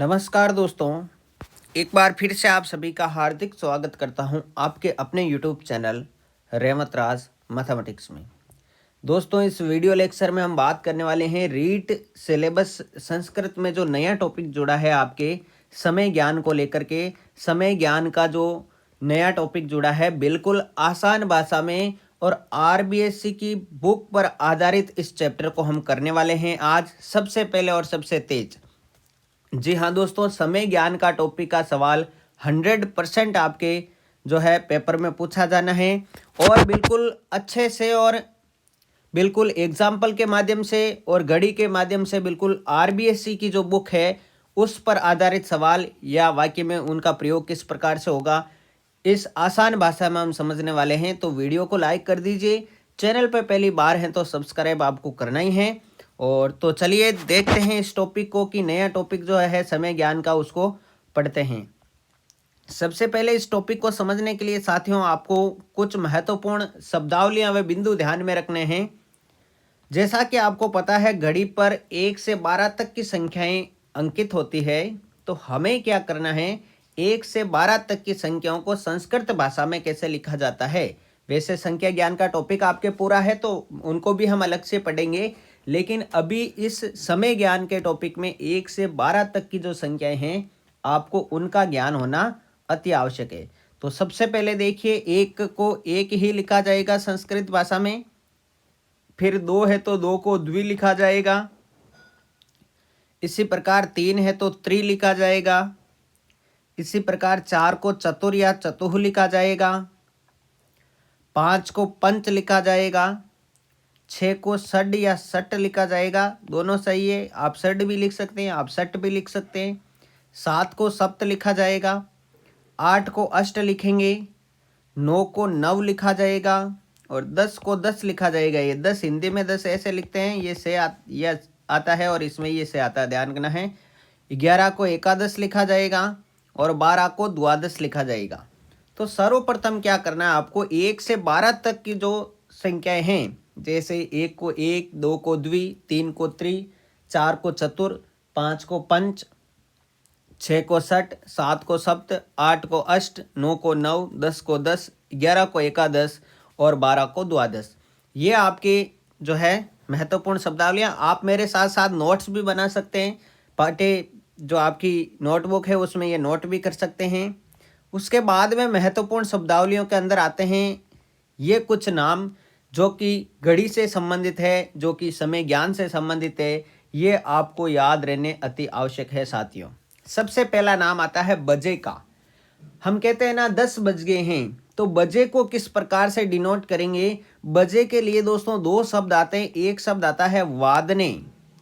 नमस्कार दोस्तों, एक बार फिर से आप सभी का हार्दिक स्वागत करता हूं आपके अपने YouTube चैनल रेवत राज मैथमेटिक्स में। दोस्तों, इस वीडियो लेक्चर में हम बात करने वाले हैं रीट सिलेबस संस्कृत में जो नया टॉपिक जुड़ा है आपके समय ज्ञान को लेकर के। समय ज्ञान का जो नया टॉपिक जुड़ा है बिल्कुल आसान भाषा में और आरबीएससी की बुक पर आधारित इस चैप्टर को हम करने वाले हैं आज सबसे पहले और सबसे तेज। जी हाँ दोस्तों, समय ज्ञान का टॉपिक का सवाल 100% आपके जो है पेपर में पूछा जाना है और बिल्कुल अच्छे से और बिल्कुल एग्जाम्पल के माध्यम से और घड़ी के माध्यम से बिल्कुल आरबीएससी की जो बुक है उस पर आधारित सवाल या वाक्य में उनका प्रयोग किस प्रकार से होगा इस आसान भाषा में हम समझने वाले हैं। तो वीडियो को लाइक कर दीजिए, चैनल पर पहली बार हैं तो सब्सक्राइब आपको करना ही है। और तो चलिए देखते हैं इस टॉपिक को कि नया टॉपिक जो है समय ज्ञान का उसको पढ़ते हैं। सबसे पहले इस टॉपिक को समझने के लिए साथियों आपको कुछ महत्वपूर्ण शब्दावलियां व बिंदु ध्यान में रखने हैं। जैसा कि आपको पता है घड़ी पर 1 से 12 तक की संख्याएं अंकित होती है, तो हमें क्या करना है 1 से 12 तक की संख्याओं को संस्कृत भाषा में कैसे लिखा जाता है। वैसे संख्या ज्ञान का टॉपिक आपके पूरा है तो उनको भी हम अलग से पढ़ेंगे, लेकिन अभी इस समय ज्ञान के टॉपिक में 1 से 12 तक की जो संख्याएं हैं आपको उनका ज्ञान होना अति आवश्यक है। तो सबसे पहले देखिए, 1 को 1 ही लिखा जाएगा संस्कृत भाषा में, फिर 2 है तो 2 को द्वि लिखा जाएगा, इसी प्रकार 3 है तो त्रि लिखा जाएगा, इसी प्रकार 4 को चतुर या चतुः लिखा जाएगा, 5 को पंच लिखा जाएगा, 6 को षड या सट लिखा जाएगा, दोनों सही है, आप षड भी लिख सकते हैं, आप सट भी लिख सकते हैं। 7 को सप्त लिखा जाएगा, 8 को अष्ट लिखेंगे, 9 को नव लिखा जाएगा और 10 को 10 लिखा जाएगा। ये 10 हिंदी में 10 ऐसे लिखते हैं, ये आता है और इसमें ये से आता है, ध्यान रखना है। 11 को एकादश लिखा जाएगा और 12 को द्वादश लिखा जाएगा। तो सर्वप्रथम क्या करना है आपको 1 से 12 तक की जो संख्याएं हैं, जैसे 1 को 1, 2 को द्वि, 3 को त्रि, 4 को चतुर, 5 को पंच, 6 को षट, 7 को सप्त, 8 को अष्ट, 9 को नव, 10 को 10, 11 को एकादश और 12 को द्वादश। ये आपके जो है महत्वपूर्ण शब्दावलियाँ। आप मेरे साथ साथ नोट्स भी बना सकते हैं, पाठ्य जो आपकी नोटबुक है उसमें ये नोट भी कर सकते हैं। उसके बाद में महत्वपूर्ण शब्दावलियों के अंदर आते हैं ये कुछ नाम जो कि घड़ी से संबंधित है, जो कि समय ज्ञान से संबंधित है, ये आपको याद रहने अति आवश्यक है साथियों। सबसे पहला नाम आता है बजे का। हम कहते हैं ना 10 बज गए हैं, तो बजे को किस प्रकार से डिनोट करेंगे। बजे के लिए दोस्तों 2 शब्द आते हैं, एक शब्द आता है वादने।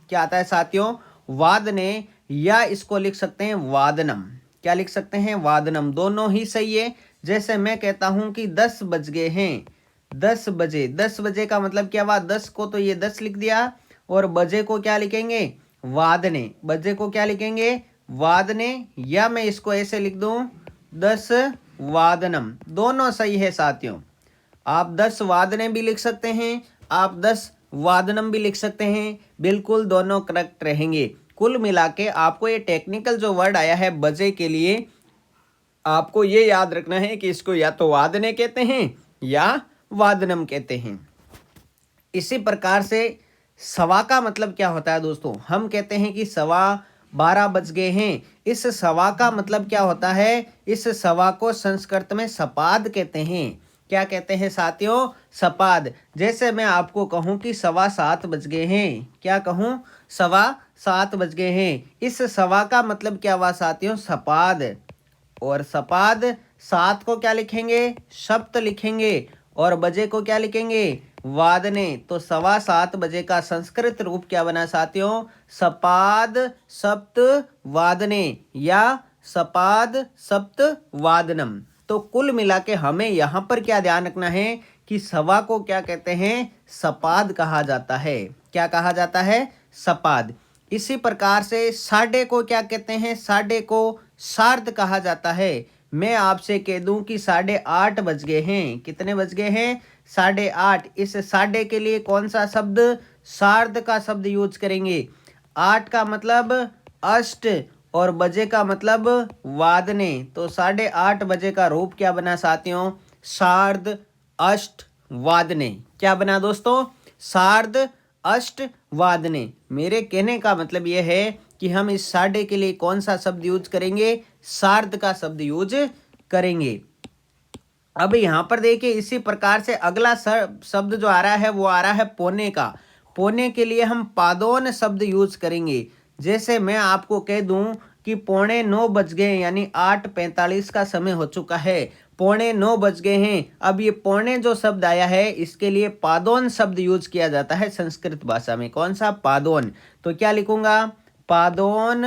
क्या आता है साथियों? वादने, या इसको लिख सकते हैं वादनम। क्या लिख सकते हैं? वादनम। दोनों ही सही है। जैसे मैं कहता हूं कि 10 बज गए हैं, 10 बजे। 10 बजे का मतलब क्या हुआ? 10 को तो ये 10 लिख दिया और बजे को क्या लिखेंगे? वादने। बजे को क्या लिखेंगे? वादने। या मैं इसको ऐसे लिख दूं 10 वादनम। दोनों सही है साथियों। आप 10 वादने भी लिख सकते हैं, आप 10 वादनम भी लिख सकते हैं, बिल्कुल दोनों करेक्ट रहेंगे। कुल मिला के आपको ये टेक्निकल जो वर्ड आया है बजे के लिए, आपको ये याद रखना है कि इसको या तो वादने कहते हैं या वादनम कहते हैं। इसी प्रकार से सवा का मतलब क्या होता है दोस्तों? हम कहते हैं कि 12:15 बज गए हैं। इस सवा का मतलब क्या होता है? इस सवा को संस्कृत में सपाद कहते हैं। क्या कहते हैं साथियों? सपाद। जैसे मैं आपको कहूं कि 7:15 बज गए हैं, क्या कहूं? 7:15 बज गए हैं। इस सवा का मतलब क्या हुआ साथियों? सपाद। और सपाद 7 को क्या लिखेंगे? सप्त लिखेंगे और बजे को क्या लिखेंगे? वादने। तो 7:15 बजे का संस्कृत रूप क्या बना साथियों? सपाद सप्त वादने या सपाद सप्त वादनम। तो कुल मिला के हमें यहाँ पर क्या ध्यान रखना है कि सवा को क्या कहते हैं? सपाद कहा जाता है। क्या कहा जाता है? सपाद। इसी प्रकार से साढ़े को क्या कहते हैं? साढ़े को सार्ध कहा जाता है। मैं आपसे कह दूं कि 8:30 बज गए हैं। कितने बज गए हैं? 8:30। इस साढ़े के लिए कौन सा शब्द? सार्ध का शब्द यूज करेंगे। 8 का मतलब अष्ट और बजे का मतलब वादने, तो 8:30 बजे का रूप क्या बना साथियों? सार्ध अष्ट वादने। क्या बना दोस्तों? सार्ध अष्ट वादने। मेरे कहने का मतलब यह है कि हम इस साढ़े के लिए कौन सा शब्द यूज करेंगे? सार्ध का शब्द यूज करेंगे। अब यहाँ पर देखिए इसी प्रकार से अगला शब्द जो आ रहा है वो आ रहा है पौने का। पौने के लिए हम पादोन शब्द यूज करेंगे। जैसे मैं आपको कह दूं कि 8:45 बज गए, यानी 8:45 का समय हो चुका है, 8:45 बज गए हैं। अब ये पौने जो शब्द आया है इसके लिए पादोन शब्द यूज किया जाता है संस्कृत भाषा में। कौन सा? पादोन। तो क्या लिखूंगा? पादोन।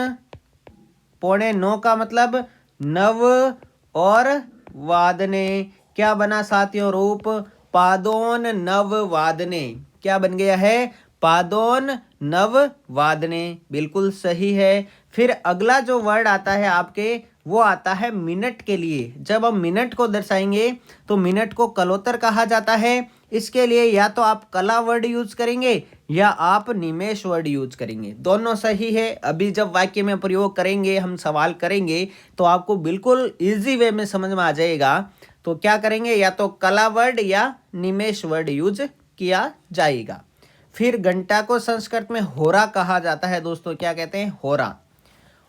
8:45 का मतलब नव और वादने। क्या बना साथियों रूप? पादोन नव वादने। क्या बन गया है? पादोन नव वादने। बिल्कुल सही है। फिर अगला जो वर्ड आता है आपके, वो आता है मिनट के लिए। जब हम मिनट को दर्शाएंगे तो मिनट को कलोतर कहा जाता है। इसके लिए या तो आप कला वर्ड यूज करेंगे या आप निमेष वर्ड यूज करेंगे, दोनों सही है। अभी जब वाक्य में प्रयोग करेंगे, हम सवाल करेंगे तो आपको बिल्कुल इजी वे में समझ में आ जाएगा। तो क्या करेंगे? या तो कला वर्ड या निमेष वर्ड यूज किया जाएगा। फिर घंटा को संस्कृत में होरा कहा जाता है दोस्तों। क्या कहते हैं? होरा।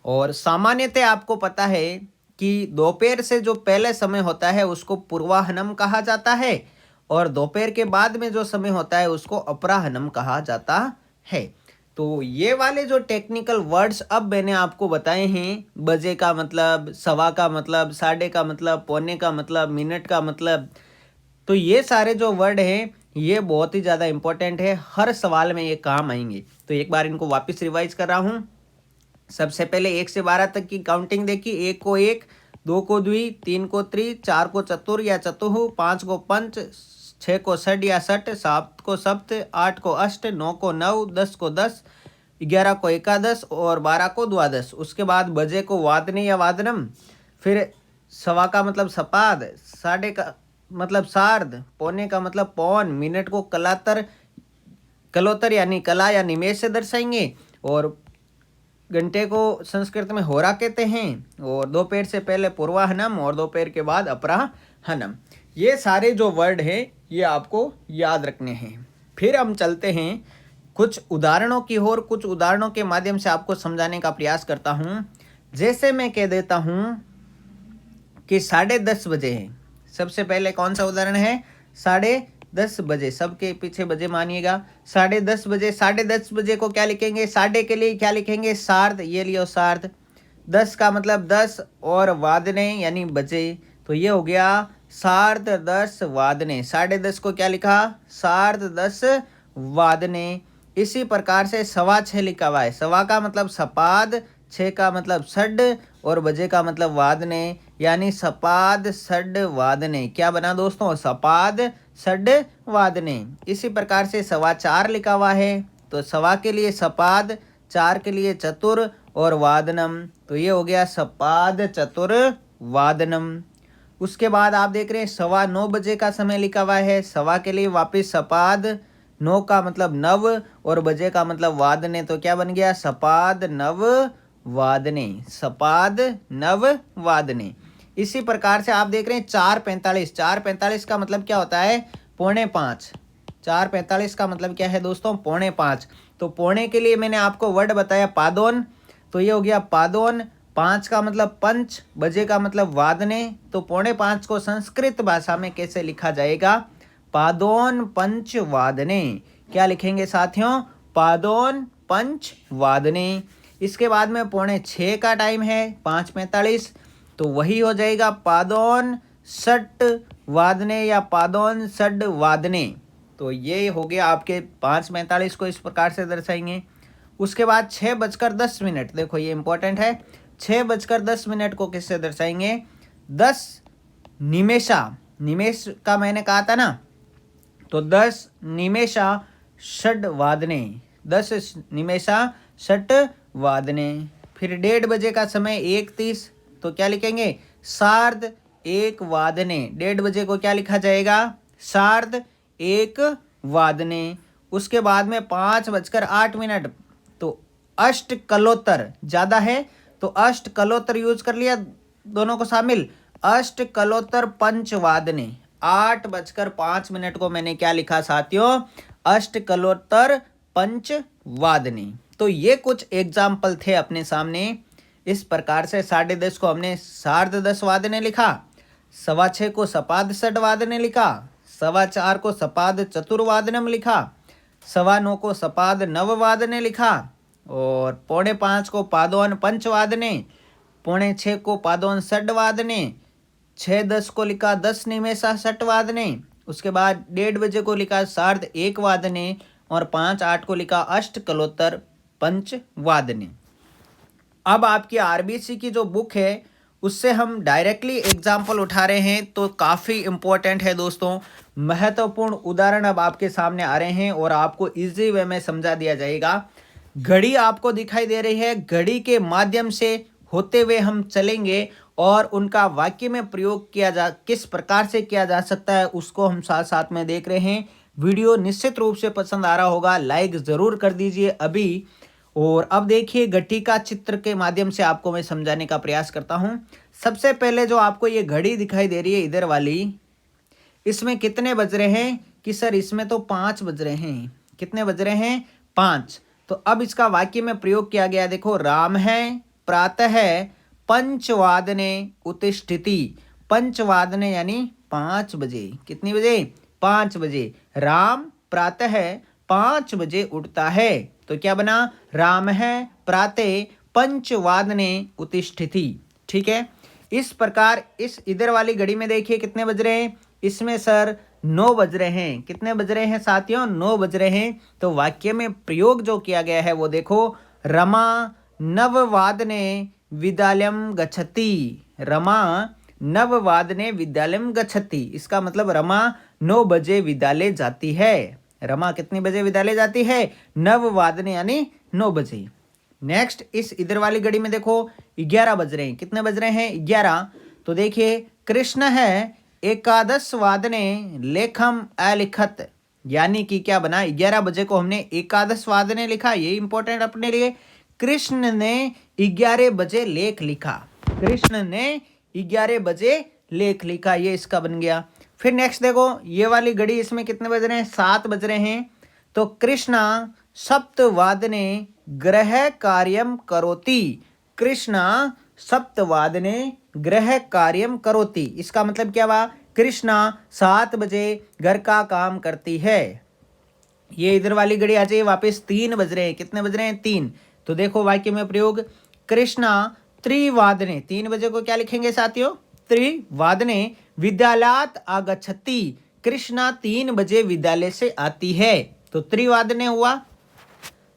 और सामान्यतः आपको पता है कि दोपहर से जो पहले समय होता है उसको पूर्वाहनम कहा जाता है, और दोपहर के बाद में जो समय होता है उसको अपराहनम कहा जाता है। तो ये वाले जो टेक्निकल वर्ड्स अब मैंने आपको बताए हैं, बजे का मतलब, सवा का मतलब, साढ़े का मतलब, पौने का मतलब, मिनट का मतलब, तो ये सारे जो वर्ड हैं ये बहुत ही ज़्यादा इंपॉर्टेंट है, हर सवाल में ये काम आएंगे। तो एक बार इनको वापस रिवाइज कर रहा हूँ। सबसे पहले 1 से 12 तक की काउंटिंग देखी। 1 को 1, 2 को द्वि, 3 को त्रि, 4 को चतुर या चतुः, 5 को पंच, 6 को षड या षट, 7 को सप्त, 8 को अष्ट, 9 को नव, 10 को 10, 11 को एकादश और 12 को द्वादश। उसके बाद बजे को वादने या वादनम। फिर सवा का मतलब सपाद, साढ़े का मतलब सार्ध, पौने का मतलब पौन, मिनट को कलोतर यानी कला या निमेष से दर्शाएंगे, और घंटे को संस्कृत में होरा कहते हैं, और दोपहर से पहले पूर्वाहनम और दोपहर के बाद अपराहनम। ये सारे जो वर्ड हैं ये आपको याद रखने हैं। फिर हम चलते हैं कुछ उदाहरणों की ओर। कुछ उदाहरणों के माध्यम से आपको समझाने का प्रयास करता हूँ। जैसे मैं कह देता हूँ कि 10:30 बजे हैं। सबसे पहले कौन सा उदाहरण है? 10:30 बजे। सबके पीछे बजे मानिएगा। 10:30 बजे। 10:30 बजे को क्या लिखेंगे? साढ़े के लिए क्या लिखेंगे? सार्ध। ये लियो सार्ध। 10 का मतलब 10 और वादने यानी बजे, तो ये हो गया सार्ध 10 वादने। 10:30 को क्या लिखा? सार्ध 10 वादने। इसी प्रकार से 6:15 लिखा हुआ है। सवा का मतलब सपाद, 6 का मतलब षड और बजे का मतलब वादने, यानी सपाद षड वादने। क्या बना दोस्तों? सपाद षड वादने। इसी प्रकार से 4:15 लिखा हुआ है, तो सवा के लिए सपाद, 4 के लिए चतुर और वादनम, तो ये हो गया सपाद चतुर वादनम। उसके बाद आप देख रहे हैं 9:15 बजे का समय लिखा हुआ है। सवा के लिए वापस सपाद, 9 का मतलब नव और बजे का मतलब वादने, तो क्या बन गया? सपाद नव वादने। सपाद नव वादने। इसी प्रकार से आप देख रहे हैं 4:45। 4:45 का मतलब क्या होता है? 4:45। 4:45 का मतलब क्या है दोस्तों? 4:45। तो पौने के लिए मैंने आपको वर्ड बताया पादोन, तो ये हो गया पादोन। 5 का मतलब पंच, बजे का मतलब वादने, तो 4:45 को संस्कृत भाषा में कैसे लिखा जाएगा? पादोन पंच वादने। क्या लिखेंगे साथियों? पादोन पंच वादने। इसके बाद में 5:45 का टाइम है, 5:45, तो वही हो जाएगा पादोन षट वादने या पादोन षड वादने। तो ये हो गया आपके 5:45 को इस प्रकार से दर्शाएंगे। उसके बाद 6:10, देखो ये इंपॉर्टेंट है। 6:10 को किससे दर्शाएंगे? 10 निमेषा। निमेष का मैंने कहा था ना, तो 10 निमेषा षड वादने। 10 निमेषा षट वादने। फिर 1:30 बजे का समय 1:30, तो क्या लिखेंगे? सार्ध 1 वादने। 1:30 बजे को क्या लिखा जाएगा? सार्ध 1 वादने। उसके बाद में 5:08, तो अष्ट कलोत्तर ज़्यादा है तो अष्ट कलोत्तर यूज कर लिया दोनों को शामिल। अष्ट कलोत्तर पंचवादने, 8:05 को मैंने क्या लिखा साथियों, अष्ट कलोत्तर पंचवादने। तो ये कुछ एग्जाम्पल थे अपने सामने। इस प्रकार से 10:30 को हमने सार्ध 10 वादने लिखा, 6:15 को सपाद षड वादने लिखा, 4:15 को सपाद चतुर्वादनम लिखा, 9:15 को सपाद नववादने लिखा, और 4:45 को पादोन पंचवादने, 5:45 को पादोन षडवादने, 6:10 को लिखा 10 निमेषा षटवादने, उसके बाद 1:30 बजे को लिखा सार्ध 1 वादने, और 5:08 को लिखा अष्ट कलोत्तर पंचवादने। अब आपकी आरबीसी की जो बुक है उससे हम डायरेक्टली एग्जाम्पल उठा रहे हैं, तो काफ़ी इंपॉर्टेंट है दोस्तों। महत्वपूर्ण उदाहरण अब आपके सामने आ रहे हैं और आपको इजी वे में समझा दिया जाएगा। घड़ी आपको दिखाई दे रही है, घड़ी के माध्यम से होते हुए हम चलेंगे और उनका वाक्य में प्रयोग किस प्रकार से किया जा सकता है उसको हम साथ साथ में देख रहे हैं। वीडियो निश्चित रूप से पसंद आ रहा होगा, लाइक ज़रूर कर दीजिए अभी। और अब देखिए घड़ी का चित्र के माध्यम से आपको मैं समझाने का प्रयास करता हूं। सबसे पहले जो आपको ये घड़ी दिखाई दे रही है इधर वाली, इसमें कितने बज रहे हैं कि सर इसमें तो 5 बज रहे हैं। कितने बज रहे हैं? 5। तो अब इसका वाक्य में प्रयोग किया गया, देखो, राम है प्रातः पंचवादने उत्तिष्ठति। पंचवादने यानी 5 बजे। कितनी बजे? 5 बजे। राम प्रातः 5 बजे उठता है, तो क्या बना? राम है प्रातः पंचवादने उत्तिष्ठति। ठीक है। इस प्रकार इस इधर वाली घड़ी में देखिए कितने बज रहे हैं, इसमें सर 9 बज रहे हैं। कितने बज रहे हैं साथियों? 9 बज रहे हैं। तो वाक्य में प्रयोग जो किया गया है वो देखो, रमा नववादने विद्यालयम गच्छति। रमा नववादने विद्यालयम गच्छति, इसका मतलब रमा 9 बजे विद्यालय जाती है। रमा कितने बजे विद्यालय जाती है? 9 वादने यानी 9 बजे। नेक्स्ट इस इधर वाली घड़ी में देखो 11 बज रहे हैं। कितने बज रहे हैं? 11। तो देखिए कृष्ण है एकादश वादने लेखम अलिखत, यानी कि क्या बना? 11 बजे को हमने एकादश वादने लिखा, ये इंपॉर्टेंट अपने लिए। कृष्ण ने 11 बजे लेख लिखा। कृष्ण ने 11 बजे लेख लिखा, ये इसका बन गया। फिर नेक्स्ट देखो ये वाली घड़ी, इसमें कितने बज रहे हैं? 7 बज रहे हैं। तो कृष्णा सप्तवादने गृह कार्यम करोति। कृष्णा सप्तवादने गृह कार्यम करोति, इसका मतलब क्या हुआ? कृष्णा 7 बजे घर का काम करती है। ये इधर वाली घड़ी आ जाइए वापस, 3 बज रहे हैं। कितने बज रहे हैं? 3। तो देखो वाक्य में प्रयोग, कृष्णा त्रिवादने, 3 बजे को क्या लिखेंगे साथियों? त्रिवादने विद्यालयात आगच्छति। कृष्णा 3 बजे विद्यालय से आती है, तो त्रिवादने हुआ।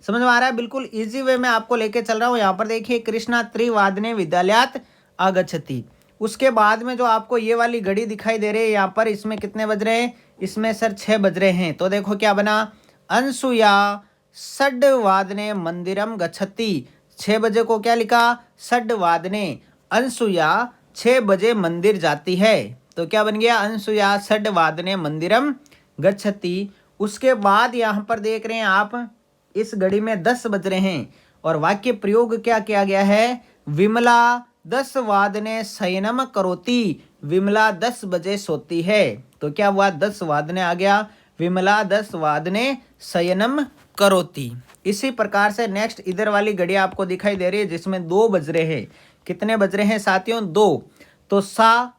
समझ में आ रहा है? बिल्कुल इजी वे में आपको लेके चल रहा हूँ। यहाँ पर देखिए कृष्णा त्रिवादने विद्यालयात आगच्छति। उसके बाद में जो आपको ये वाली घड़ी दिखाई दे रही है यहाँ पर, इसमें कितने बज रहे हैं? इसमें सर 6 बज रहे हैं। तो देखो क्या बना? अंशुया षड्वादने मंदिरम गच्छति। 6 बजे को क्या लिखा? षड्वादने। अंशुया 6 बजे मंदिर जाती है, तो क्या बन गया? अंशुया षड्वादने मंदिरम गच्छति। उसके बाद यहाँ पर देख रहे हैं आप, इस घड़ी में 10 बज रहे हैं और वाक्य प्रयोग क्या किया गया है? विमला 10 वादने शयनम करोति। विमला 10 बजे सोती है, तो क्या हुआ? 10 वादने आ गया। विमला 10 वादने शयनम करोति। इसी प्रकार से नेक्स्ट इधर वाली घड़ी आपको दिखाई दे रही है जिसमें 2 बज रहे हैं। कितने बज रहे हैं साथियों? 2। तो सा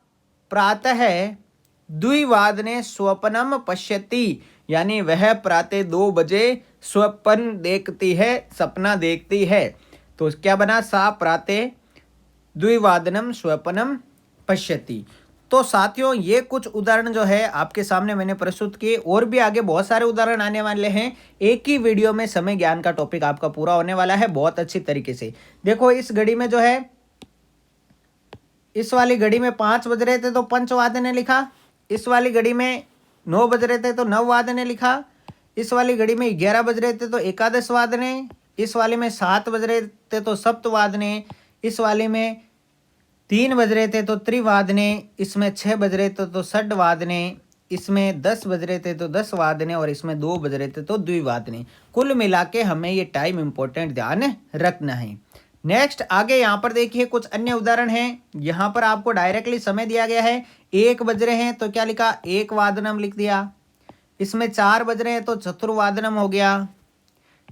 प्रातः द्विवादने स्वप्नम पश्यति, यानी वह प्रातः 2 बजे स्वप्न देखती है, सपना देखती है। तो क्या बना? सा प्रातः द्विवादनम स्वप्नम पश्यति। तो साथियों ये कुछ उदाहरण जो है आपके सामने मैंने प्रस्तुत किए, और भी आगे बहुत सारे उदाहरण आने वाले हैं। एक ही वीडियो में समय ज्ञान का टॉपिक आपका पूरा होने वाला है बहुत अच्छी तरीके से। देखो इस घड़ी में जो है, इस वाली घड़ी में 5 बज रहे थे तो पंचवादने लिखा। इस वाली घड़ी में 9 बज रहे थे तो नववादने लिखा। इस वाली घड़ी में 11 बज रहे थे तो एकादश वादने। इस वाली में 7 बज रहे थे तो सप्तवादने। इस वाली में 3 बज रहे थे तो त्रिवादने। इसमें 6 बज रहे थे तो षड्वादने। इसमें 10 बज रहे थे तो 10 वादने, और इसमें 2 बज रहे थे तो द्विवादने। कुल मिला के हमें ये टाइम इंपॉर्टेंट ध्यान रखना है। नेक्स्ट आगे यहाँ पर देखिए कुछ अन्य उदाहरण हैं। यहाँ पर आपको डायरेक्टली समय दिया गया है, 1 बज रहे हैं तो क्या लिखा, 1 वादनम लिख दिया। इसमें 4 बज रहे हैं तो चतुर्वादनम हो गया।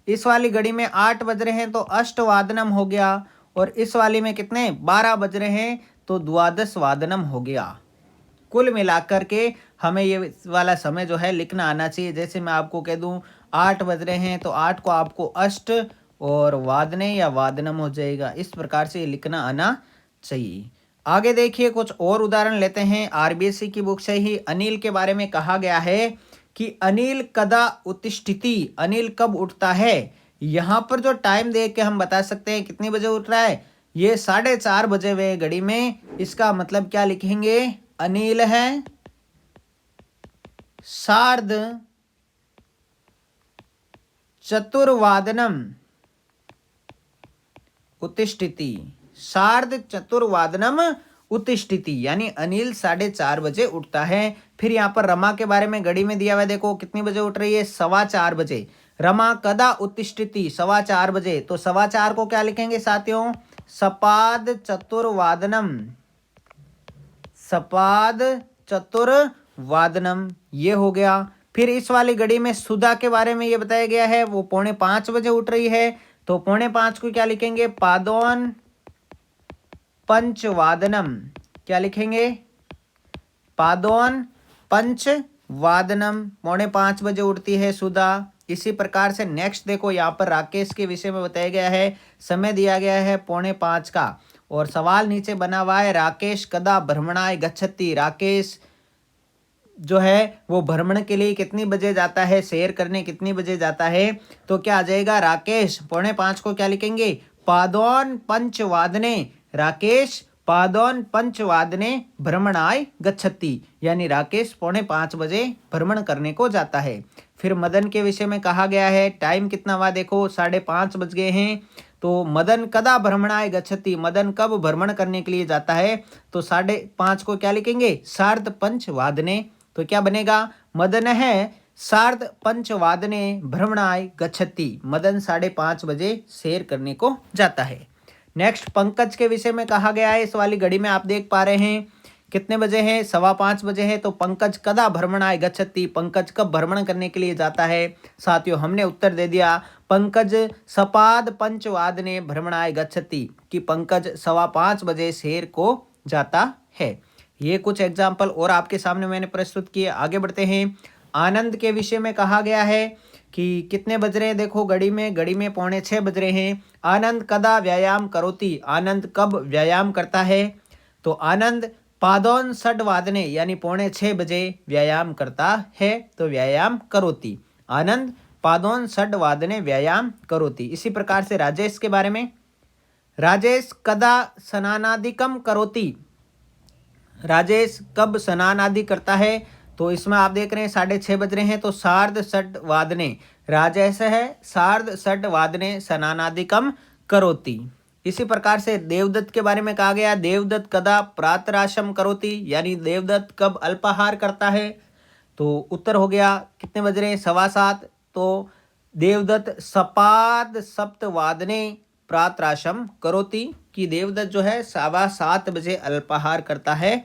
इस वाली घड़ी में 8 बज रहे हैं तो अष्टवादनम हो गया। और इस वाली में कितने, 12 बज रहे हैं तो द्वादश वादनम हो गया। कुल मिलाकर के हमें ये वाला समय जो है लिखना आना चाहिए। जैसे मैं आपको कह दूं 8 बज रहे हैं तो 8 को आपको अष्ट और वादने या वादनम हो जाएगा। इस प्रकार से ये लिखना आना चाहिए। आगे देखिए कुछ और उदाहरण लेते हैं। आरबीएससी की बुक से ही अनिल के बारे में कहा गया है कि अनिल कदा उत्तिष्ठति, अनिल कब उठता है। यहाँ पर जो टाइम देख के हम बता सकते हैं कितनी बजे उठ रहा है, ये 4:30 बजे हुए घड़ी में। इसका मतलब क्या लिखेंगे, अनिल है सार्ध चतुर्वादनम उत्तिष्ठति, सार्ध चतुर्वादनम उत्तिष्ठति, यानी अनिल 4:30 बजे उठता है। फिर यहाँ पर रमा के बारे में घड़ी में दिया हुआ है, देखो कितनी बजे उठ रही है, 4:15 बजे। रमा कदा उत्तिष्ठति, 4:15 बजे। तो 4:15 को क्या लिखेंगे साथियों, सपाद चतुर्वादनम, सपाद चतुर्वादनम, ये हो गया। फिर इस वाली घड़ी में सुधा के बारे में ये बताया गया है, वो 4:45 बजे उठ रही है। तो 4:45 को क्या लिखेंगे, पादोन पंचवादनम, क्या लिखेंगे, पादोन पंचवादनम। 4:45 बजे उठती है सुधा। इसी प्रकार से नेक्स्ट देखो, यहाँ पर राकेश के विषय में बताया गया है, समय दिया गया है 4:45 का। और सवाल नीचे बना हुआ है, राकेश कदा भ्रमणाय गच्छति, राकेश जो है वो भ्रमण के लिए कितनी बजे जाता है, सैर करने कितनी बजे जाता है। तो क्या आ जाएगा, राकेश 4:45 को क्या लिखेंगे, पादोन पंचवादने, राकेश पादोन पंचवादने भ्रमणाय गच्छति, यानी राकेश 4:45 बजे भ्रमण करने को जाता है। फिर मदन के विषय में कहा गया है, टाइम कितना हुआ देखो, 5:30 बज गए हैं। तो मदन कदा भ्रमणाय गच्छति, मदन कब भ्रमण करने के लिए जाता है। तो 5:30 को क्या लिखेंगे, सार्ध पंचवादने। तो क्या बनेगा, मदन है सार्ध पंचवादने भ्रमणाय गच्छति, मदन 5:30 बजे सैर करने को जाता है। नेक्स्ट पंकज के विषय में कहा गया है, इस वाली घड़ी में आप देख पा रहे हैं कितने बजे हैं, 5:15 बजे है। तो पंकज कदा भ्रमणाय गच्छति, पंकज कब भ्रमण करने के लिए जाता है। साथियों हमने उत्तर दे दिया, पंकज सपाद पंचवादने भ्रमणाय गच्छति, कि पंकज 5:15 बजे सैर को जाता है। ये कुछ एग्जाम्पल और आपके सामने मैंने प्रस्तुत किए। आगे बढ़ते हैं। आनंद के विषय में कहा गया है कि कितने बज रहे हैं, देखो घड़ी में 6:45 बज रहे हैं। आनंद कदा व्यायाम करोति, आनंद कब व्यायाम करता है। तो आनंद पादोन षड्वादने, यानी 6:45 बजे व्यायाम करता है। तो व्यायाम करोति, आनंद पादोन षड्वादने व्यायाम करोति। इसी प्रकार से राजेश के बारे में, राजेश कदा स्नानादिकम करोति, राजेश कब स्नान आदि करता है। तो इसमें आप देख रहे हैं 6:30 बज रहे हैं। तो सार्ध षड्वादने, राजेश है सार्ध षड्वादने स्नानादिकम करोति। इसी प्रकार से देवदत्त के बारे में कहा गया, देवदत्त कदा प्रातराशम करोति, यानी देवदत्त कब अल्पाहार करता है। तो उत्तर हो गया कितने बज रहे हैं, 7:15। तो देवदत्त सपाद सप्तवादने प्रातराशम करोति, कि देवदत्त जो है 7:15 बजे अल्पाहार करता है।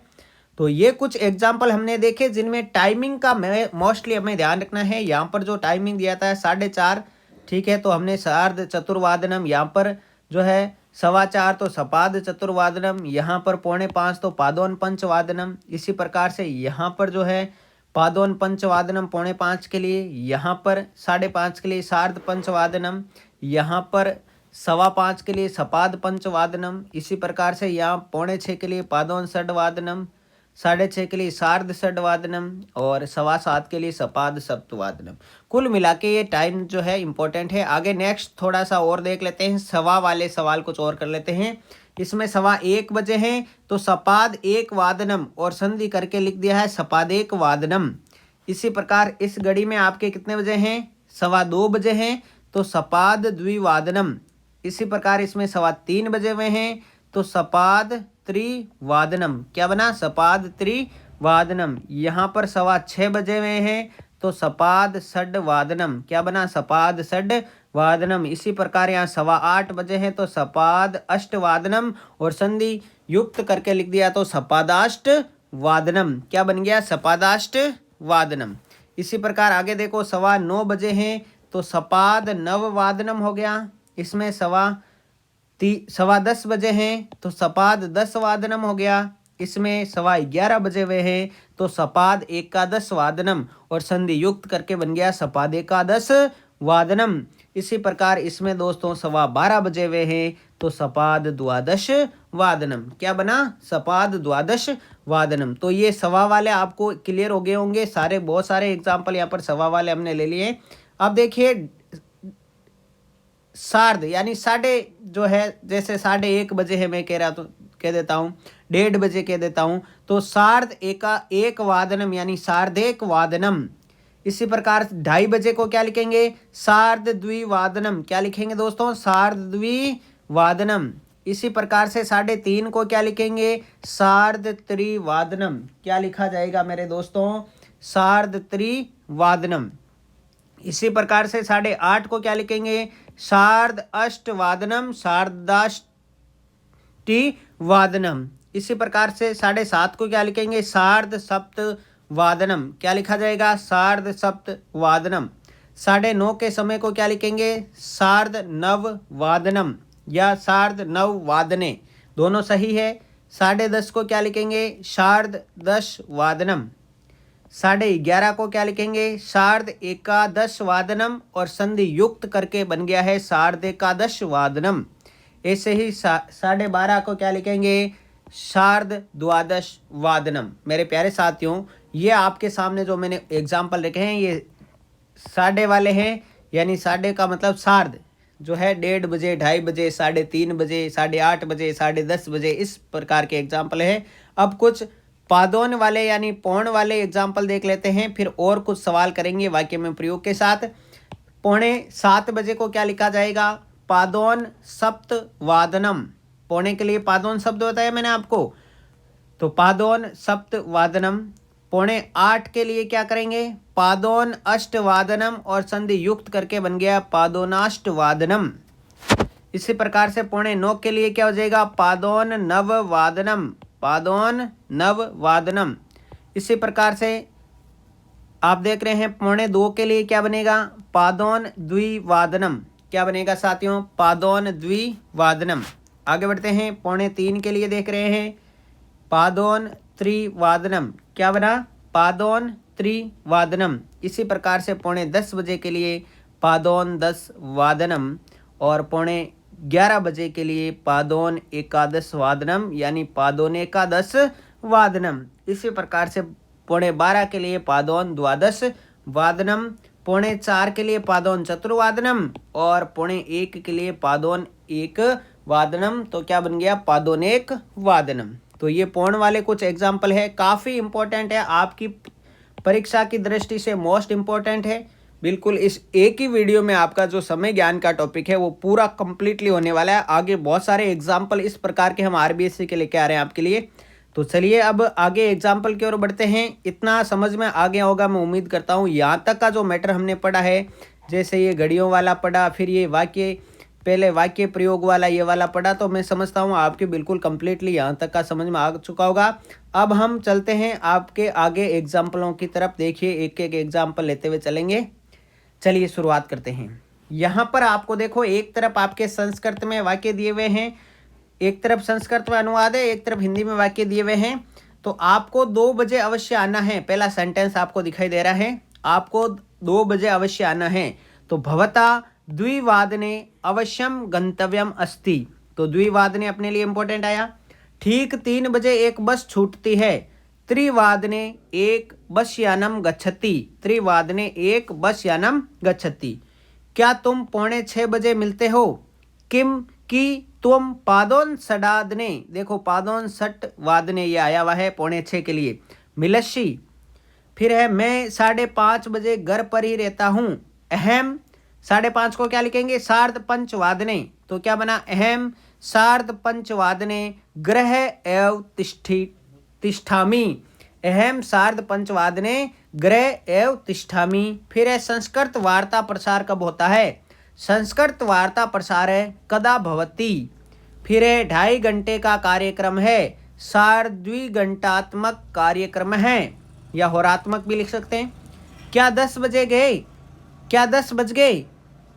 तो ये कुछ एग्जाम्पल हमने देखे जिनमें टाइमिंग का मोस्टली हमें ध्यान रखना है। यहाँ पर जो टाइमिंग दिया था है 4:30, ठीक है। तो हमने सार्ध चतुर्वादनम, यहाँ पर जो है 4:15 तो सपाद चतुर्वादनम, यहाँ पर 4:45 तो पादोन पंचवादनम। इसी प्रकार से यहाँ पर जो है पादोन पंचवादनम 4:45 के लिए, यहाँ पर 5:30 के लिए सार्ध पंचवादनम, यहाँ पर 5:15 के लिए सपाद पंचवादनम। इसी प्रकार से यहाँ 5:45 के लिए पादोन षड्वादनम, 6:30 के लिए सार्ध षड्वादनम और 7:15 के लिए सपाद सप्तवादनम। कुल मिला के ये टाइम जो है इंपॉर्टेंट है। आगे नेक्स्ट थोड़ा सा और देख लेते हैं, सवा वाले सवाल कुछ और कर लेते हैं। इसमें 1:15 बजे हैं तो सपाद 1 वादनम, और संधि करके लिख दिया है सपाद 1 वादनम। इसी प्रकार इस घड़ी में आपके कितने बजे हैं, 2:15 बजे हैं तो सपाद द्विवादनम। इसी प्रकार इसमें 3:15 बजे हुए हैं तो सपाद त्रिवादनम, क्या बना, सपाद त्रिवादनम। यहाँ पर 6:15 बजे हुए हैं तो सपाद षड वादनम, क्या बना, सपाद षड वादनम। इसी प्रकार यहाँ 8:15 बजे हैं तो सपाद अष्ट वादनम, और संधि युक्त करके लिख दिया तो सपादाष्ट वादनम, क्या बन गया, सपादाष्ट वादनम। इसी प्रकार आगे देखो 9:15 बजे हैं तो सपाद नव वादनम हो गया। इसमें 10:15 बजे हैं तो सपाद 10 वादनम हो गया। इसमें 11:15 बजे हुए हैं तो सपाद एकादश वादनम, और संधि युक्त करके बन गया सपाद एकादश वादनम। इसी प्रकार इसमें दोस्तों 12:15 बजे हुए हैं तो सपाद द्वादश वादनम, क्या बना, सपाद द्वादश वादनम। तो ये सवा वाले आपको क्लियर हो गए होंगे सारे, बहुत सारे एग्जाम्पल यहाँ पर सवा वाले हमने ले लिए। अब देखिए सार्ध यानी साढ़े जो है, जैसे 1:30 बजे है, मैं कह रहा तो कह देता हूँ 1:30 बजे कह देता हूँ, तो सार्ध एक वादनम यानी सार्धेक वादनम। इसी प्रकार 2:30 बजे को क्या लिखेंगे, सार्ध द्विवादनम, क्या लिखेंगे दोस्तों, सार्ध द्विवादनम। इसी प्रकार से 3:30 को क्या लिखेंगे, सार्ध त्रिवादनम, क्या लिखा जाएगा मेरे दोस्तों, सार्ध त्रिवादनम। इसी प्रकार से 8:30 को क्या लिखेंगे, सार्ध अष्टवादनम, सार्धाष्टि इसी प्रकार से 7:30 को क्या लिखेंगे, सार्ध सप्तवादनम, क्या लिखा जाएगा, सार्ध सप्तवादनम। 9:30 के समय को क्या लिखेंगे, सार्ध नववादनम या सार्ध नववादने, दोनों सही है। 10:30 को क्या लिखेंगे, सार्ध दशवादनम। 11:30 को क्या लिखेंगे, सार्ध एकादश वादनम, और संधि युक्त करके बन गया है सार्ध एकादश वादनम। ऐसे ही 12:30 को क्या लिखेंगे, सार्ध द्वादश वादनम। मेरे प्यारे साथियों, ये आपके सामने जो मैंने एग्जाम्पल रखे हैं ये साढ़े वाले हैं, यानी साढ़े का मतलब सार्ध जो है 1:30 बजे, 2:30 बजे, 3:30 बजे, 8:30 बजे, 10:30 बजे, इस प्रकार के एग्जाम्पल है। अब कुछ पादोन वाले यानी पौन वाले एग्जाम्पल देख लेते हैं, फिर और कुछ सवाल करेंगे वाक्य में प्रयोग के साथ। 6:45 बजे को क्या लिखा जाएगा, पादोन सप्त वादनम। पौने के लिए पादोन शब्द बताया मैंने आपको, तो पादोन सप्त वादनम। 7:45 के लिए क्या करेंगे, पादोन अष्ट वादनम, और संधि युक्त करके बन गया पादोनाष्ट वादनम। इसी प्रकार से 8:45 के लिए क्या हो जाएगा, पादोन नव वादनम, पादोन नव वादनम। इसी प्रकार से आप देख रहे हैं 2:45 के लिए क्या बनेगा, पादोन द्विवादनम, क्या बनेगा साथियों, पादोन द्विवादनम। आगे बढ़ते हैं 2:45 के लिए देख रहे हैं, पादोन त्रिवादनम, क्या बना, पादोन त्रिवादनम। इसी प्रकार से 10:45 बजे के लिए पादोन 10 वादनम, और 11:15 बजे के लिए पादोन एकादश वादनम यानी पादोन एकादश वादनम। इसी प्रकार से 12:15 के लिए पादोन द्वादश वादनम, 4:45 के लिए पादोन चतुर्वादनम, और 1:45 के लिए पादोन एक वादनम। तो क्या बन गया, पादोन एक वादनम। तो ये पौन वाले कुछ एग्जाम्पल है, काफ़ी इंपॉर्टेंट है, आपकी परीक्षा की दृष्टि से मोस्ट इंपॉर्टेंट है। बिल्कुल इस एक ही वीडियो में आपका जो समय ज्ञान का टॉपिक है वो पूरा कंप्लीटली होने वाला है। आगे बहुत सारे एग्जाम्पल इस प्रकार के हम आरबीएससी के लेके आ रहे हैं आपके लिए। तो चलिए अब आगे एग्जाम्पल की ओर बढ़ते हैं। इतना समझ में आ गया होगा मैं उम्मीद करता हूँ। यहाँ तक का जो मैटर हमने पढ़ा है, जैसे ये घड़ियों वाला पढ़ा, फिर ये वाक्य, पहले वाक्य प्रयोग वाला ये वाला पढ़ा, तो मैं समझता हूँ आपके बिल्कुल कंप्लीटली यहाँ तक का समझ में आ चुका होगा। अब हम चलते हैं आपके आगे एग्जाम्पलों की तरफ। देखिए एक एक एग्जाम्पल लेते हुए चलेंगे। चलिए शुरुआत करते हैं। यहाँ पर आपको देखो, एक तरफ आपके संस्कृत में वाक्य दिए हुए हैं, एक तरफ संस्कृत में अनुवाद है, एक तरफ हिंदी में वाक्य दिए हुए हैं। तो आपको 2 बजे अवश्य आना है। पहला सेंटेंस आपको दिखाई दे रहा है, आपको 2 बजे अवश्य आना है। तो भवता द्विवादने अवश्यम गंतव्यम अस्ति। तो द्विवादने अपने लिए इंपॉर्टेंट आया। ठीक 3 बजे एक बस छूटती है। त्रिवादने एक बसयानम गच्छति, त्रिवादने एक बसयानम गच्छति। क्या तुम 5:45 बजे मिलते हो? किम कि तुम पादोन सडादने, देखो पादोन सट वादने ये आया हुआ है 5:45 के लिए। मिलशी, फिर है मैं 5:30 बजे घर पर ही रहता हूँ। अहम, 5:30 को क्या लिखेंगे, सार्ध पंचवादने। तो क्या बना, अहम सार्ध पंचवादने गृह एव तिष्ठामि। अहम सार्ध पंचवादने गृह एव तिष्ठामि। फिर है संस्कृत वार्ता प्रसार कब होता है? संस्कृत वार्ता प्रसार है कदा भवति। फिर है 2.5 घंटे का कार्यक्रम है, सार्धद्विघंटात्मक कार्यक्रम है, या होरात्मक भी लिख सकते हैं। क्या 10 बजे गए? क्या 10 बज गए?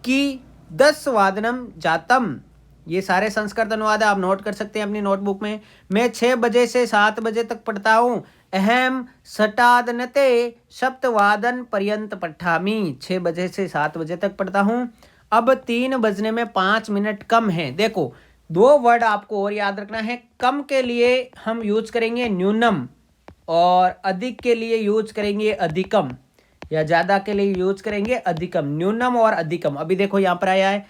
कि 10 वादनम जातम। ये सारे संस्कृत अनुवाद आप नोट कर सकते हैं अपनी नोटबुक में। मैं 6 बजे से 7 बजे तक पढ़ता हूँ। अहम सटादनते सप्तवादन पर्यंत पठामी। 6 बजे से 7 बजे तक पढ़ता हूँ। अब 3 बजने में 5 मिनट कम है। देखो 2 वर्ड आपको और याद रखना है। कम के लिए हम यूज करेंगे न्यूनम, और अधिक के लिए यूज करेंगे अधिकम, या ज्यादा के लिए यूज करेंगे अधिकम। न्यूनम और अधिकम। अभी देखो यहाँ पर आया है,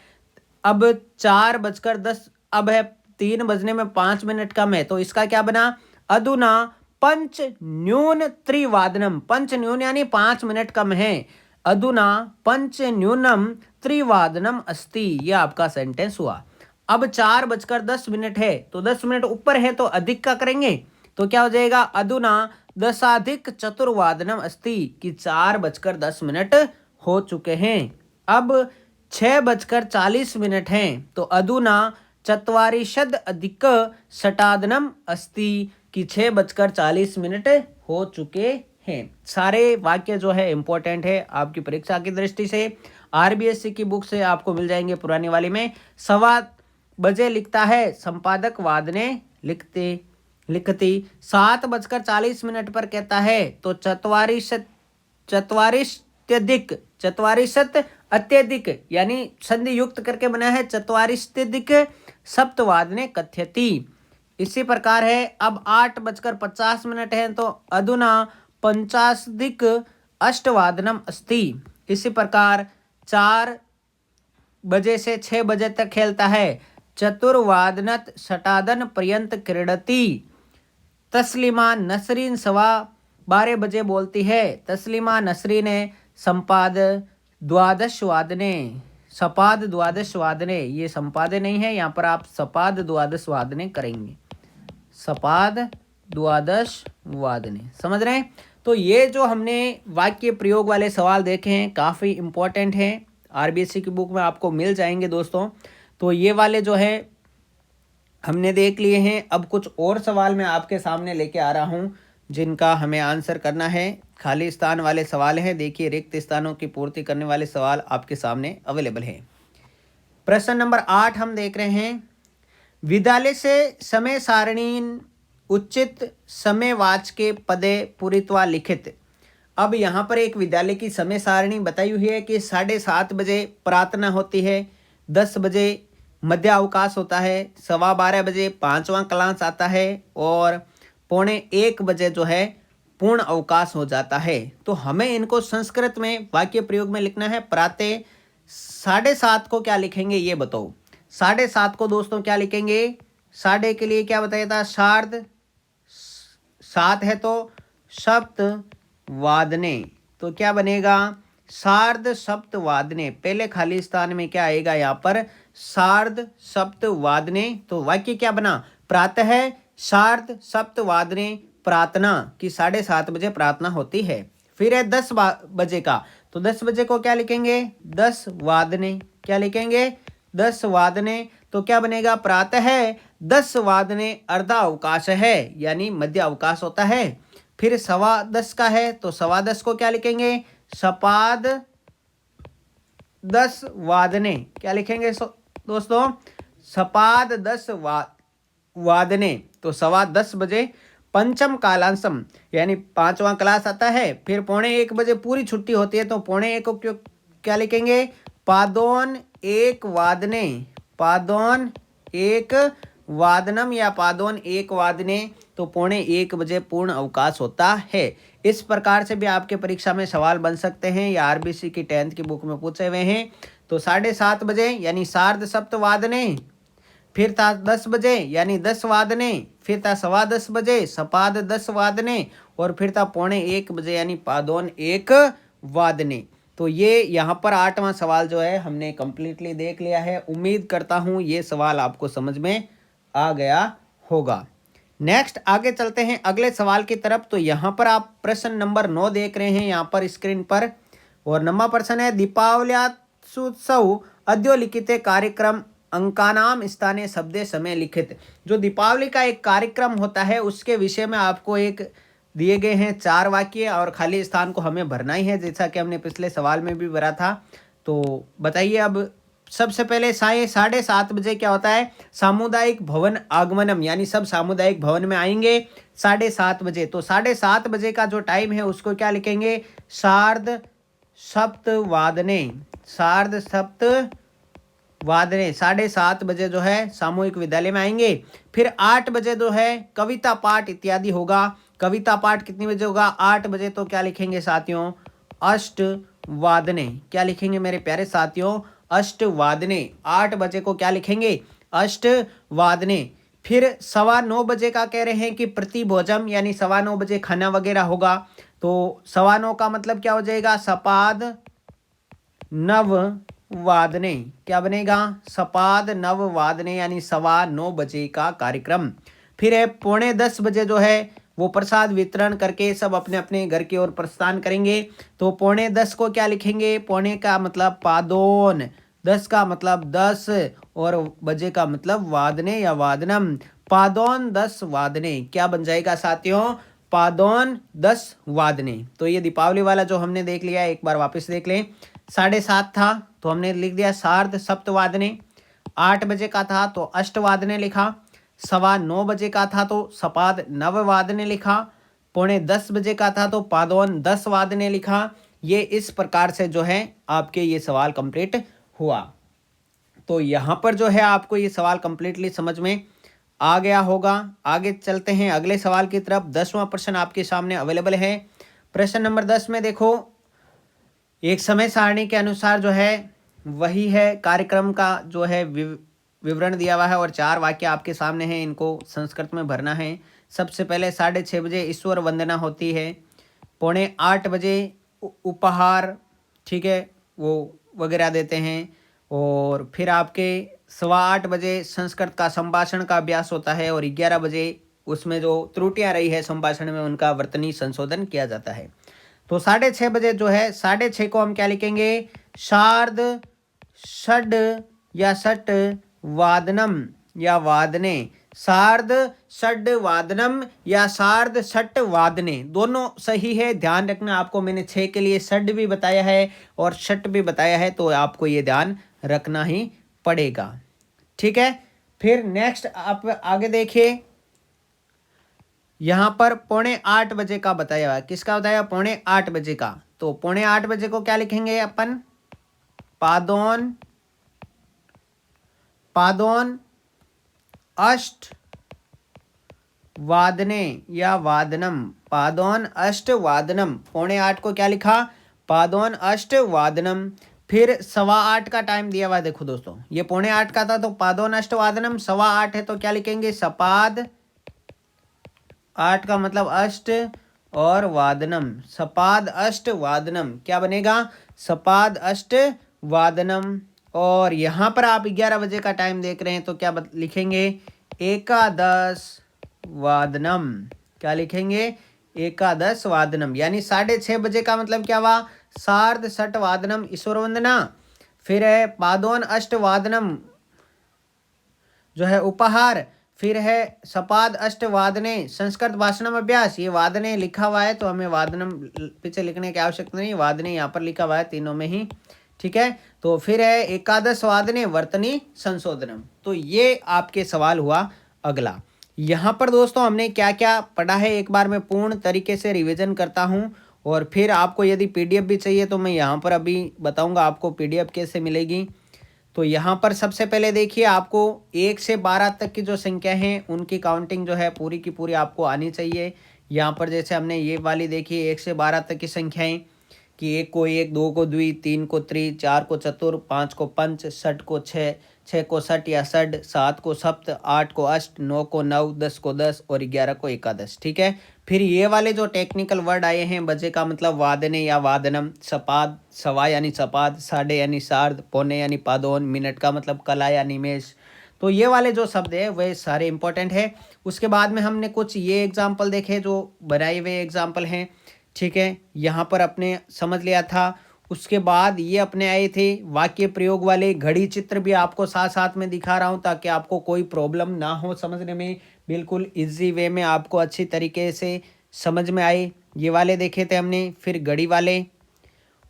अब 4:10, अब है 3 बजने में 5 मिनट कम है, तो इसका क्या बना? अधुना पंच न्यून त्रिवादनम। पंच न्यून यानी 5 मिनट कम है। अधुना पंच न्यूनम त्रिवादनम अस्ति। यह आपका सेंटेंस हुआ। अब 4:10 है, तो 10 मिनट ऊपर है तो अधिक का करेंगे, तो क्या हो जाएगा? अधुना 10 + चतुर्वादनम अस्ति, कि 4:10 हो चुके हैं। अब 6:40 हैं, तो अधुना 4 षटादनम अस्ति, कि 6:40 हो चुके हैं। सारे वाक्य जो है इंपॉर्टेंट है आपकी परीक्षा की दृष्टि से। आरबीएससी की बुक से आपको मिल जाएंगे पुरानी वाली में। 1:15 बजे लिखता है संपादक वादने लिखती। 7:40 पर कहता है तो चत्वारिशत अत्यधिक, यानी संधि युक्त करके बना है चत्वारिशत्यधिक सप्तवादने कथ्यति। इसी प्रकार है अब 8:50 है, तो अधुना 50 अष्टवादनम अस्ति। इसी प्रकार 4 बजे से 6 बजे तक खेलता है, चतुर्वादनत षटादन पर्यंत क्रीडति। तस्लीमा नसरीन 12:15 बजे बोलती है। तस्लीमा नसरीन ने संपाद 12 सपाद 12 ये संपादे नहीं है, यहाँ पर आप सपाद 12 करेंगे। सपाद 12 समझ रहे हैं? तो ये जो हमने वाक्य प्रयोग वाले सवाल देखे हैं काफ़ी इंपॉर्टेंट हैं, आरबीएससी की बुक में आपको मिल जाएंगे दोस्तों। तो ये वाले जो है हमने देख लिए हैं। अब कुछ और सवाल मैं आपके सामने लेके आ रहा हूँ जिनका हमें आंसर करना है। खाली स्थान वाले सवाल हैं। देखिए रिक्त स्थानों की पूर्ति करने वाले सवाल आपके सामने अवेलेबल हैं। प्रश्न नंबर 8 हम देख रहे हैं। विद्यालय से समय सारणी उचित समयवाचके पदे पूरित्वा लिखित। अब यहाँ पर एक विद्यालय की समय सारणी बताई हुई है कि 7:30 बजे प्रार्थना होती है, 10 बजे मध्य अवकाश होता है, 12:15 बजे 5वां क्लास आता है, और 1:45 बजे जो है पूर्ण अवकाश हो जाता है। तो हमें इनको संस्कृत में वाक्य प्रयोग में लिखना है। प्रातः 7:30 को क्या लिखेंगे ये बताओ। 7:30 को दोस्तों क्या लिखेंगे? साढ़े के लिए क्या बताया था? सार्ध 7 है तो सप्तवादने, तो क्या बनेगा? सार्ध सप्तवादने। पहले खाली स्थान में क्या आएगा? यहाँ पर सार्ध सप्तवादने। तो वाक्य क्या बना? प्रातः सार्ध सप्तवादने प्रार्थना, की 7:30 बजे प्रार्थना होती है। फिर है 10 बजे का, तो 10 बजे को क्या लिखेंगे? 10 वादने। क्या लिखेंगे? 10 वादने। तो क्या बनेगा? प्रातः 10 वादने अर्धा अवकाश है, यानी मध्य अवकाश होता है। फिर 10:15 का है, तो 10:15 को क्या लिखेंगे? सपाद 10 वादने। क्या लिखेंगे दोस्तों? सपाद 10 वादने। तो 10:15 बजे पंचम कालांशम, यानी 5वां क्लास आता है। फिर 1:45 बजे पूरी छुट्टी होती है, तो 1:45 को क्या लिखेंगे? पादोन 1 वादने। पादोन 1 वादनम या पादोन 1 वादने। तो 1:45 बजे पूर्ण अवकाश होता है। इस प्रकार से भी आपके परीक्षा में सवाल बन सकते हैं, या आरबीसी की 10th की बुक में पूछे हुए हैं। तो 7:30 बजे यानी सार्ध सप्तवादने, फिर था 10 बजे यानी 10 वादने, फिर था 10:15 बजे सपाद 10 वादने, और फिर था 1:45 बजे यानी पादोन 1 वादने। तो ये यहाँ पर 8वां सवाल जो है हमने कंप्लीटली देख लिया है। उम्मीद करता हूँ ये सवाल आपको समझ में आ गया होगा। नेक्स्ट आगे चलते हैं अगले सवाल की तरफ। तो यहाँ पर आप प्रश्न नंबर 9 देख रहे हैं यहाँ पर स्क्रीन पर, और 9वां प्रश्न है दीपावल्यात्सव अद्योलिखिते कार्यक्रम अंकानाम स्थाने शब्दे समय लिखित। जो दीपावली का एक कार्यक्रम होता है उसके विषय में आपको एक दिए गए हैं 4 वाक्य, और खाली स्थान को हमें भरना ही है, जैसा कि हमने पिछले सवाल में भी भरा था। तो बताइए अब सबसे पहले 7:30 बजे क्या होता है, सामुदायिक भवन आगमनम, यानी सब सामुदायिक भवन में आएंगे 7:30 बजे। तो 7:30 बजे का जो टाइम है उसको क्या लिखेंगे, सार्ध सप्तवादने, सार्ध सप्तवादने, 7:30 बजे जो है सामूहिक विद्यालय में आएंगे। फिर 8 बजे जो है कविता पाठ इत्यादि होगा। कविता पाठ कितनी बजे होगा, 8 बजे। तो क्या लिखेंगे साथियों, अष्टवादने, क्या लिखेंगे मेरे प्यारे साथियों, अष्टवादने। 8 बजे को क्या लिखेंगे, अष्टवादने। फिर 9:15 बजे का कह रहे हैं कि प्रतिभोजन, यानी 9:15 बजे खाना वगैरह होगा। तो 9:15 का मतलब क्या हो जाएगा, सपाद नववादने, क्या बनेगा, सपाद नववादने, यानी 9:15 बजे का कार्यक्रम। फिर है 9:45 बजे जो है वो प्रसाद वितरण करके सब अपने अपने घर की ओर प्रस्थान करेंगे। तो 9:45 को क्या लिखेंगे, पौने का मतलब पादोन, 10 का मतलब 10, और बजे का मतलब वादने या वादनम, पादोन 10 वादने। क्या बन जाएगा साथियों, पादोन 10 वादने। तो ये दीपावली वाला जो हमने देख लिया, एक बार वापस देख लें। 7:30 था तो हमने लिख दिया सार्ध सप्तवादने। 8 बजे का था तो अष्टवादने लिखा। 9:15 बजे का था तो सपाद नववादने लिखा। 9:45 बजे का था तो पादोन 10 वादने लिखा। ये इस प्रकार से जो है आपके ये सवाल कंप्लीट हुआ। तो यहाँ पर जो है आपको ये सवाल कंप्लीटली समझ में आ गया होगा। आगे चलते हैं अगले सवाल की तरफ। 10वां प्रश्न आपके सामने अवेलेबल है। प्रश्न नंबर 10 में देखो, एक समय सारणी के अनुसार जो है वही है कार्यक्रम का जो है विवरण दिया हुआ है, और 4 वाक्य आपके सामने हैं, इनको संस्कृत में भरना है। सबसे पहले 6:30 बजे ईश्वर वंदना होती है। 7:45 बजे उपहार, ठीक है, वो वगैरह देते हैं। और फिर आपके 8:15 बजे संस्कृत का संभाषण का अभ्यास होता है, और 11 बजे उसमें जो त्रुटियां रही है संभाषण में उनका वर्तनी संशोधन किया जाता है। तो 6:30 बजे जो है, 6:30 को हम क्या लिखेंगे, शार्द षड या षट वादनम या वादने, सार्ध षड वादनम या सार्ध षट वादने, दोनों सही है। ध्यान रखना, आपको मैंने 6 के लिए षड भी बताया है और षट भी बताया है, तो आपको ये ध्यान रखना ही पड़ेगा, ठीक है। फिर नेक्स्ट आप आगे देखिए, यहाँ पर 7:45 बजे का बताया हुआ है। किसका बताया, 7:45 बजे का। तो 7:45 बजे को क्या लिखेंगे अपन, पादोन अष्ट वादने या वादनम, पादोन अष्ट वादनम। 7:45 को क्या लिखा, पादोन अष्ट वादनम। फिर 8:15 का टाइम दिया हुआ है। देखो दोस्तों, ये 7:45 का था तो पादोन अष्ट वादनम, 8:15 है तो क्या लिखेंगे, सपाद, 8 का मतलब अष्ट और वादनम, सपाद अष्ट वादनम। क्या बनेगा, सपाद अष्ट वादनम। और यहाँ पर आप 11 बजे का टाइम देख रहे हैं तो क्या लिखेंगे, एकादश वादनम। क्या लिखेंगे, एकादश वादनम। यानी 6:30 बजे का मतलब क्या हुआ, सार्ध षट वादनम ईश्वर वंदना। फिर है पादोन अष्ट वादनम जो है उपहार। फिर है सपाद अष्ट वादने संस्कृत भाषणम अभ्यास। ये वादने लिखा हुआ है तो हमें वादनम पीछे लिखने की आवश्यकता नहीं, वादने यहाँ पर लिखा हुआ है तीनों में ही, ठीक है। तो फिर है एकादश वादने वर्तनी संशोधनम। तो ये आपके सवाल हुआ। अगला यहाँ पर दोस्तों हमने क्या क्या पढ़ा है, एक बार मैं पूर्ण तरीके से रिवीजन करता हूँ, और फिर आपको यदि पीडीएफ भी चाहिए तो मैं यहाँ पर अभी बताऊँगा आपको पीडीएफ कैसे मिलेगी। तो यहाँ पर सबसे पहले देखिए, आपको 1 से 12 तक की जो संख्या हैं उनकी काउंटिंग जो है पूरी की पूरी आपको आनी चाहिए। यहाँ पर जैसे हमने ये वाली देखी 1 से 12 तक की संख्याएं, कि 1 को 1, 2 को द्वि, 3 को त्रि, 4 को चतुर, 5 को पंच, 6 को 6, 6 को षट या षड, 7 को सप्त, 8 को अष्ट, 9 को 9, 10 को 10 और 11 को एकादश, ठीक है। फिर ये वाले जो टेक्निकल वर्ड आए हैं, बजे का मतलब वादने या वादनम, सपाद सवा यानी सपाद, साढ़े यानी सार्ध, पौने यानी पादोन, मिनट का मतलब कला या निमेश। तो ये वाले जो शब्द है वे सारे इंपॉर्टेंट है। उसके बाद में हमने कुछ ये एग्जाम्पल देखे जो बनाए हुए एग्जाम्पल हैं, ठीक है, यहाँ पर अपने समझ लिया था। उसके बाद ये अपने आए थे वाक्य प्रयोग वाले, घड़ी चित्र भी आपको साथ साथ में दिखा रहा हूँ ताकि आपको कोई प्रॉब्लम ना हो समझने में, बिल्कुल इजी वे में आपको अच्छी तरीके से समझ में आए। ये वाले देखे थे हमने, फिर घड़ी वाले,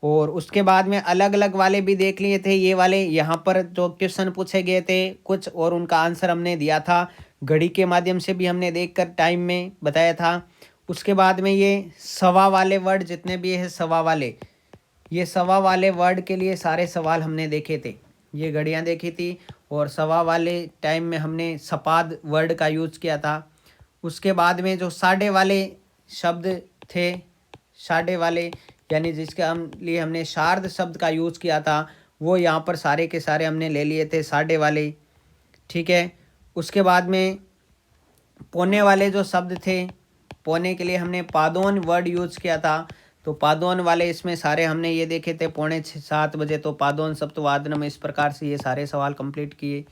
और उसके बाद में अलग अलग वाले भी देख लिए थे। ये वाले यहाँ पर जो क्वेश्चन पूछे गए थे कुछ और उनका आंसर हमने दिया था, घड़ी के माध्यम से भी हमने देखकर टाइम में बताया था। उसके बाद में ये सवा वाले वर्ड जितने भी है सवा वाले, ये सवा वाले वर्ड के लिए सारे सवाल हमने देखे थे। ये घड़ियाँ देखी थी और सवा वाले टाइम में हमने सपाद वर्ड का यूज़ किया था। उसके बाद में जो साढ़े वाले शब्द थे, साढ़े वाले यानी जिसके हम लिए हमने शार्द शब्द का यूज़ किया था, वो यहाँ पर सारे के सारे हमने ले लिए थे साढ़े वाले, ठीक है। उसके बाद में पौने वाले जो शब्द थे, पौने के लिए हमने पादोन वर्ड यूज़ किया था। तो पादोन वाले इसमें सारे हमने ये देखे थे 6:45 बजे, तो पादोन सप्तवादनम, इस प्रकार से ये सारे सवाल कंप्लीट किए।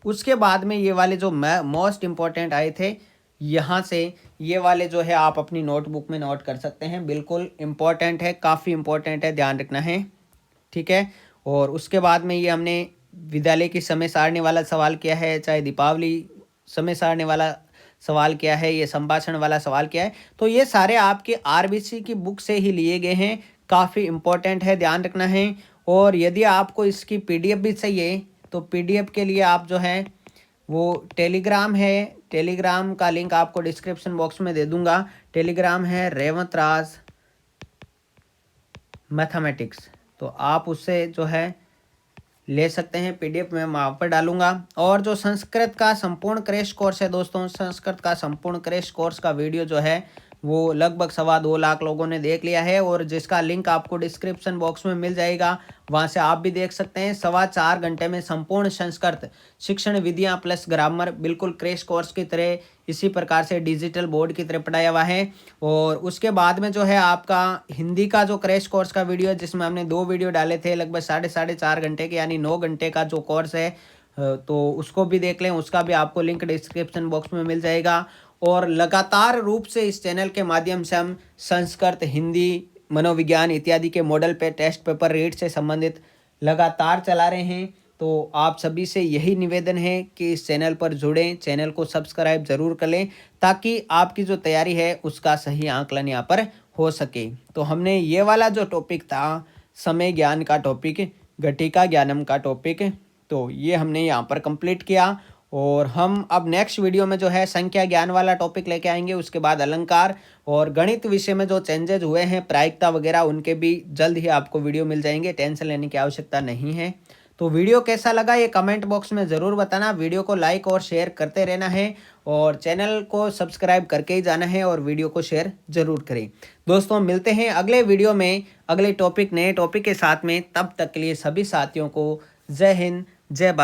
उसके बाद में ये वाले जो मोस्ट इम्पॉर्टेंट आए थे, यहाँ से ये वाले जो है आप अपनी नोटबुक में नोट कर सकते हैं, बिल्कुल इम्पॉर्टेंट है, काफ़ी इम्पॉर्टेंट है, ध्यान रखना है, ठीक है। और उसके बाद में ये हमने विद्यालय की समय सारणी वाला सवाल किया है, चाहे दीपावली समय सारणी वाला सवाल क्या है, ये संभाषण वाला सवाल क्या है। तो ये सारे आपके आरबीसी की बुक से ही लिए गए हैं, काफ़ी इम्पोर्टेंट है, ध्यान रखना है। और यदि आपको इसकी पीडीएफ भी चाहिए तो पीडीएफ के लिए आप जो है वो टेलीग्राम है, टेलीग्राम का लिंक आपको डिस्क्रिप्शन बॉक्स में दे दूंगा। टेलीग्राम है रेवंत राज मैथमेटिक्स, तो आप उससे जो है ले सकते हैं, पीडीएफ में वहाँ पर डालूंगा। और जो संस्कृत का संपूर्ण क्रैश कोर्स है दोस्तों, संस्कृत का संपूर्ण क्रैश कोर्स का वीडियो जो है वो लगभग 2.25 लाख लोगों ने देख लिया है, और जिसका लिंक आपको डिस्क्रिप्शन बॉक्स में मिल जाएगा, वहाँ से आप भी देख सकते हैं। 4.25 घंटे में संपूर्ण संस्कृत शिक्षण विधियाँ प्लस ग्रामर, बिल्कुल क्रैश कोर्स की तरह इसी प्रकार से डिजिटल बोर्ड की तरह पढ़ाया हुआ है। और उसके बाद में जो है आपका हिंदी का जो क्रैश कोर्स का वीडियो है, जिसमें हमने 2 वीडियो डाले थे लगभग 4.5 घंटे के, यानी 9 घंटे का जो कोर्स है, तो उसको भी देख लें, उसका भी आपको लिंक डिस्क्रिप्शन बॉक्स में मिल जाएगा। और लगातार रूप से इस चैनल के माध्यम से हम संस्कृत, हिंदी, मनोविज्ञान इत्यादि के मॉडल पे टेस्ट पेपर रीड से संबंधित लगातार चला रहे हैं। तो आप सभी से यही निवेदन है कि इस चैनल पर जुड़ें, चैनल को सब्सक्राइब ज़रूर कर लें ताकि आपकी जो तैयारी है उसका सही आंकलन यहाँ पर हो सके। तो हमने ये वाला जो टॉपिक था, समय ज्ञान का टॉपिक, घटिका ज्ञानम का टॉपिक, तो ये हमने यहाँ पर कंप्लीट किया। और हम अब नेक्स्ट वीडियो में जो है संख्या ज्ञान वाला टॉपिक लेके आएंगे। उसके बाद अलंकार और गणित विषय में जो चेंजेज हुए हैं, प्रायिकता वगैरह, उनके भी जल्द ही आपको वीडियो मिल जाएंगे, टेंशन लेने की आवश्यकता नहीं है। तो वीडियो कैसा लगा ये कमेंट बॉक्स में ज़रूर बताना। वीडियो को लाइक और शेयर करते रहना है, और चैनल को सब्सक्राइब करके ही जाना है, और वीडियो को शेयर ज़रूर करें। दोस्तों मिलते हैं अगले वीडियो में अगले टॉपिक, नए टॉपिक के साथ में। तब तक के लिए सभी साथियों को जय हिंद, जय भारत।